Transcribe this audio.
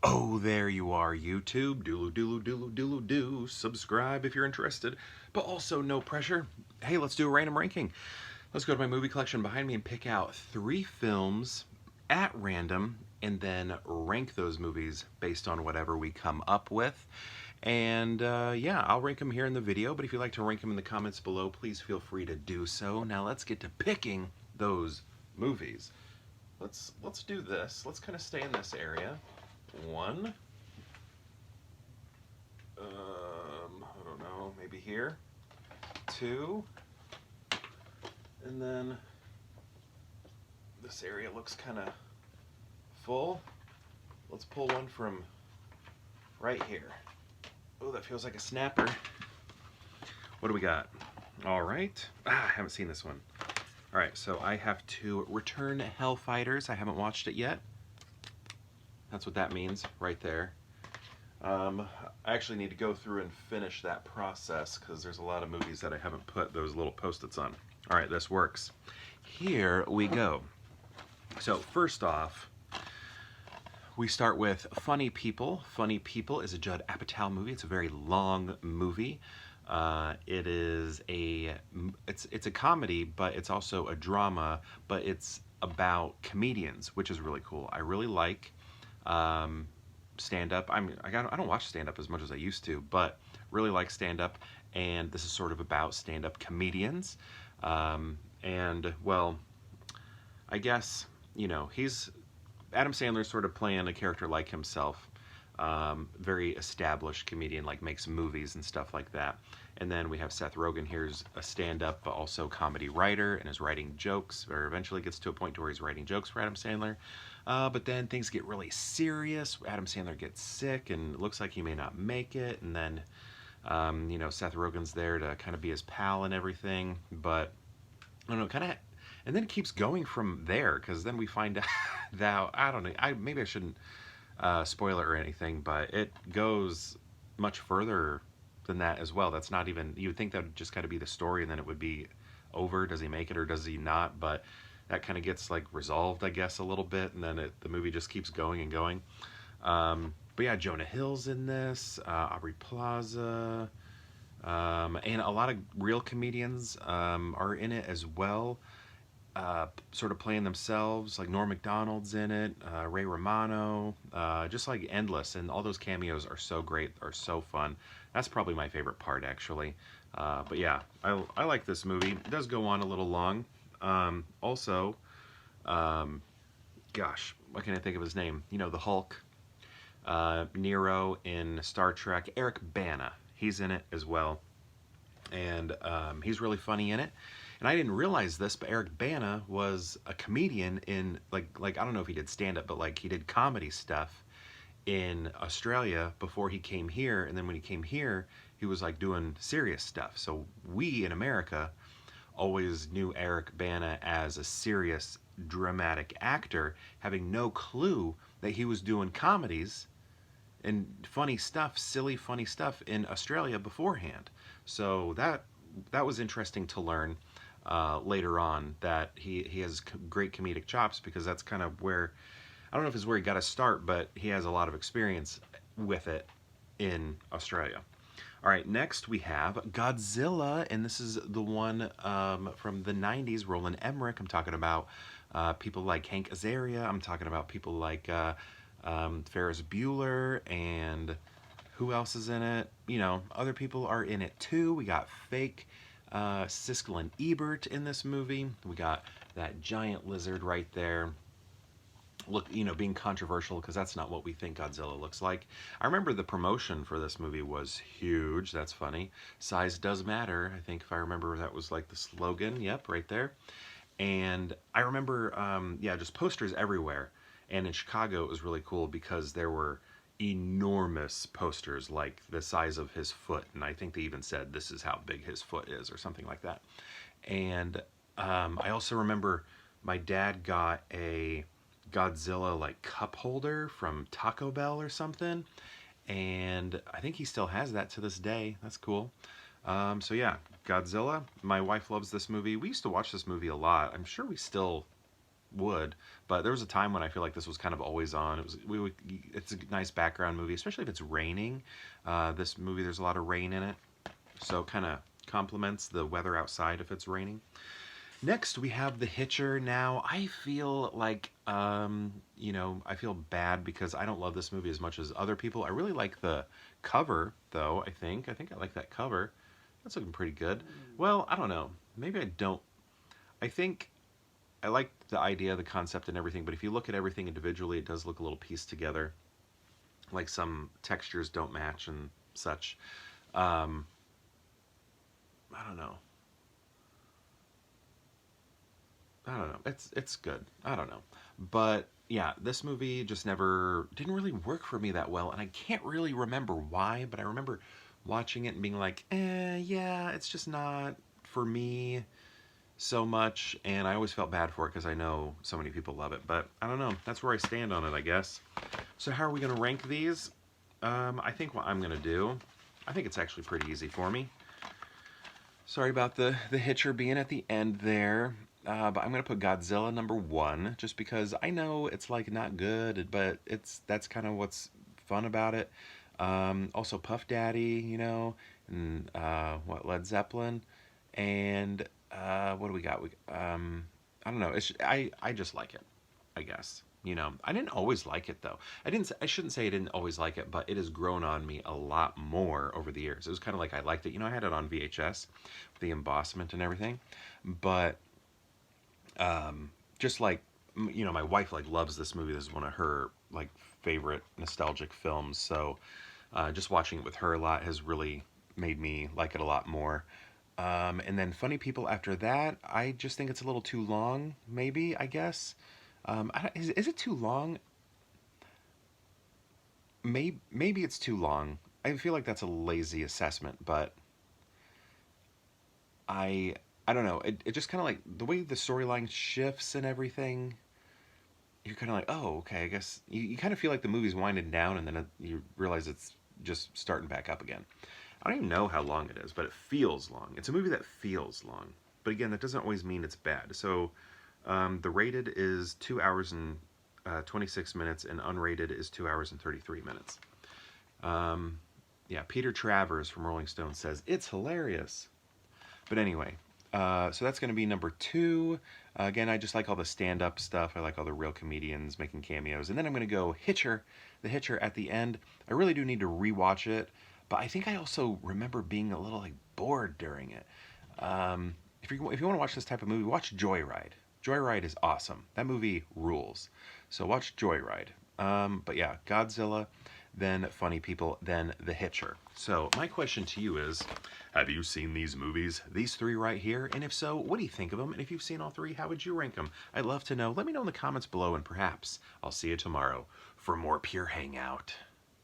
Oh, there you are, YouTube. Doodle doodle doodle doodle doo. Subscribe if you're interested, but also no pressure. Hey, let's do a random ranking. Let's go to my movie collection behind me and pick out 3 films at random and then rank those movies based on whatever we come up with. And yeah, I'll rank them here in the video, but if you'd like to rank them in the comments below, please feel free to do so. Now let's get to picking those movies. Let's do this. Let's kind of stay in this area. One. I don't know, maybe here. 2. And then this area looks kind of full. Let's pull one from right here. Oh, that feels like a snapper. What do we got? All right. I haven't seen this one. All right, so I have to Return Hellfighters. I haven't watched it yet. That's what that means right there. I actually need to go through and finish that process because there's a lot of movies that I haven't put those little post-its on. All right, this works. Here we go. So first off, we start with Funny People. Funny People is a Judd Apatow movie. It's a very long movie. It's a comedy, but it's also a drama, but it's about comedians, which is really cool. I really like stand-up. I don't watch stand-up as much as I used to, but really like stand-up, and this is sort of about stand-up comedians. And well, I guess, you know, Adam Sandler's sort of playing a character like himself. Very established comedian, like makes movies and stuff like that. And then we have Seth Rogen. Here's a stand-up, but also comedy writer, and is writing jokes, or eventually gets to a point where he's writing jokes for Adam Sandler. But then things get really serious. Adam Sandler gets sick, and it looks like he may not make it. And then, you know, Seth Rogen's there to kind of be his pal and everything. But I don't know, kind of, and then it keeps going from there, because then we find out that, I don't know, maybe I shouldn't spoil it or anything, but it goes much further than that as well. That's not even, you would think that would just kind of be the story and then it would be over. Does he make it or does he not? But that kind of gets like resolved, I guess, a little bit, and then the movie just keeps going and going. But yeah, Jonah Hill's in this, Aubrey Plaza, and a lot of real comedians are in it as well, sort of playing themselves. Like Norm Macdonald's in it, Ray Romano, just like endless, and all those cameos are so great, are so fun. That's probably my favorite part, actually. But yeah, I like this movie. It does go on a little long. Also, gosh, what can I think of his name? You know, the Hulk, Nero in Star Trek, Eric Bana. He's in it as well, and he's really funny in it. And I didn't realize this, but Eric Bana was a comedian in, like I don't know if he did stand-up, but like he did comedy stuff in Australia before he came here. And then when he came here, he was like doing serious stuff. So we in America always knew Eric Bana as a serious, dramatic actor, having no clue that he was doing comedies and funny stuff, silly funny stuff in Australia beforehand. So that was interesting to learn later on, that he has great comedic chops, because that's kind of where, I don't know if it's where he got to start, but he has a lot of experience with it in Australia. All right, next we have Godzilla, and this is the one from the 90s, Roland Emmerich. I'm talking about people like Hank Azaria. I'm talking about people like Ferris Bueller, and who else is in it? You know, other people are in it too. We got fake Siskel and Ebert in this movie. We got that giant lizard right there. Look, you know, being controversial, because that's not what we think Godzilla looks like. I remember the promotion for this movie was huge. That's funny. Size does matter. I think, if I remember, that was like the slogan. Yep, right there. And I remember, yeah, just posters everywhere. And in Chicago, it was really cool because there were enormous posters, like the size of his foot. And I think they even said, "This is how big his foot is," or something like that. And I also remember my dad got a Godzilla like cup holder from Taco Bell or something, and I think he still has that to this day. That's cool. So yeah, Godzilla. My wife loves this movie. We used to watch this movie a lot. I'm sure we still would, but there was a time when I feel like this was kind of always on. It's a nice background movie, especially if it's raining. This movie, there's a lot of rain in it, so it kind of complements the weather outside if it's raining. Next, we have The Hitcher. Now, I feel like, I feel bad because I don't love this movie as much as other people. I really like the cover, though, I think. I think I like that cover. That's looking pretty good. Well, I don't know. Maybe I don't. I think I like the idea, the concept, and everything, but if you look at everything individually, it does look a little pieced together. Like some textures don't match and such. Um, I don't know. I don't know. It's good. I don't know. But yeah, this movie just never didn't really work for me that well, and I can't really remember why, but I remember watching it and being like, yeah, it's just not for me so much, and I always felt bad for it because I know so many people love it. But I don't know. That's where I stand on it, I guess. So how are we going to rank these? I think what I'm going to do, I think it's actually pretty easy for me. Sorry about the Hitcher being at the end there. But I'm gonna put Godzilla number one, just because I know it's like not good, but that's kind of what's fun about it. Also Puff Daddy, and what Led Zeppelin, and what do we got? I don't know. I just like it, I guess. I didn't always like it though. I shouldn't say I didn't always like it, but it has grown on me a lot more over the years. It was kind of like I liked it. I had it on VHS, with the embossment and everything, but just like my wife like loves this movie. This is one of her like favorite nostalgic films. So just watching it with her a lot has really made me like it a lot more. And then Funny People after that, I just think it's a little too long. Maybe, I guess. Is it too long? Maybe it's too long. I feel like that's a lazy assessment, but I I don't know. It just kind of like the way the storyline shifts and everything. You're kind of like, oh, okay. I guess you kind of feel like the movie's winding down, and then you realize it's just starting back up again. I don't even know how long it is, but it feels long. It's a movie that feels long. But again, that doesn't always mean it's bad. So the rated is 2 hours and 26 minutes, and unrated is 2 hours and 33 minutes. Um, yeah, Peter Travers from Rolling Stone says it's hilarious. But anyway, so that's going to be number two. Again, I just like all the stand-up stuff. I like all the real comedians making cameos. And then I'm going to go Hitcher, the Hitcher at the end. I really do need to rewatch it, but I think I also remember being a little like bored during it. If you want to watch this type of movie, watch Joyride. Joyride is awesome. That movie rules. So watch Joyride. But yeah, Godzilla, then Funny People, then The Hitcher. So my question to you is, have you seen these movies, these three right here? And if so, what do you think of them? And if you've seen all three, how would you rank them? I'd love to know. Let me know in the comments below, and perhaps I'll see you tomorrow for more Pure Hangout.